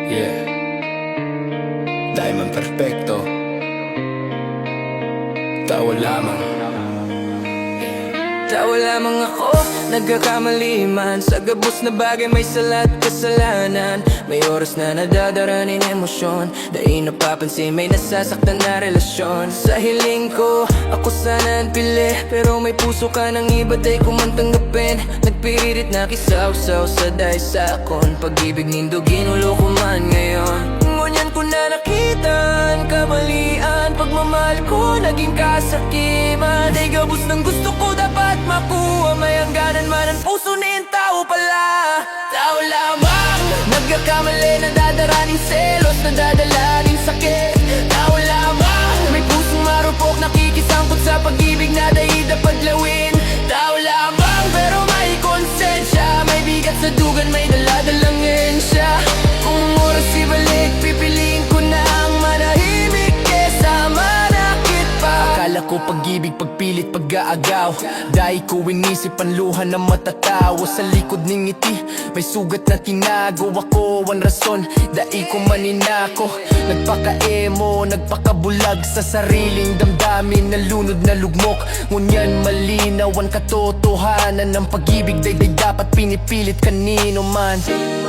Yeah, Diamond Perfecto. Tawa lamang. Tawa lamang ako, nagkakamali man. Sa gabos na bagay may sala at kasalanan. May oras na nadadaraning emosyon, dahil napapansin may nasasaktan na relasyon. Sa hiling ko, ako sana ang pili, pero may puso ka ng iba day ko man tanggapin. Nagpiririt na kisaw-saw sa dahil sa akon. Pag-ibig nindo ginulo ko man ngayon. Ngunyan ko na nakitaan, kamalian. Pagmamahal ko naging kasakiman. Ay gabos ng gusto ko dapat makuha. May hangganan man ang puso ni tao pala. Tao lamang, nagkakamali, nadadaraning selos, nadadalaning sakit. Tao lamang, may pusong marupok, nakikisangkot sa pag-ibig na dahi dapat lawin. Tao lamang, pero may konsensya, may bigat sa dugan, may daladalang siya. Kung oras ibalik, pipiliin ko na ang manahimik kesa manakit pa. Akala ko pag-ibig, pagpilit, pag-aagaw, dahil ko inisip ang luha na matatawa. Sa likod ng ngiti, may sugat na tinago. Ako ang rason, dahil ko maninako. Nagpaka-emo, nagpakabulag sa sariling damdamin. Nalunod na lugmok, ngunyan malinaw ang katotohanan ng pag-ibig. Dayday dapat pinipilit kanino man.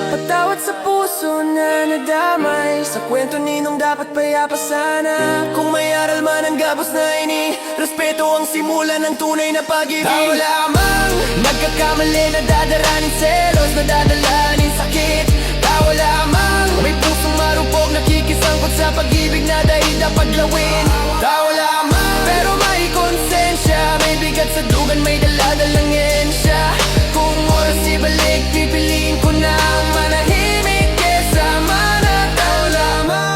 Patawad sa puso na nadamay, sa kwento ninong dapat payapa sana. Kung may aral man ang gabos na ini, respeto ang simula ng tunay na pag-ibig. Tao lamang, nagkakamali, nadadaraning selos, nadadalaning sakit. Tao lamang, may pusong marupok, nakikisangkot sa pag-ibig na dahil dapat lawin. Tao lamang, pero may konsensya, may bigat sa dugan, may daladalang siya. Kung oras ibalik, pipiliin ko na ang manahimik kesa manataw lamang.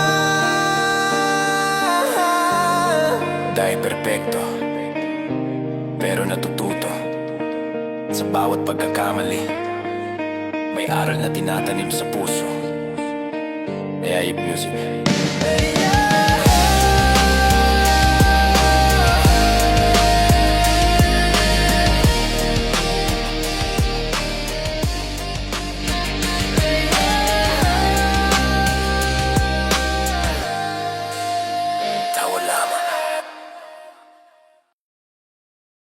Dahil perfecto, pero natututo. Sa bawat pagkakamali, may aral na tinatanim sa puso. Ayayip Music.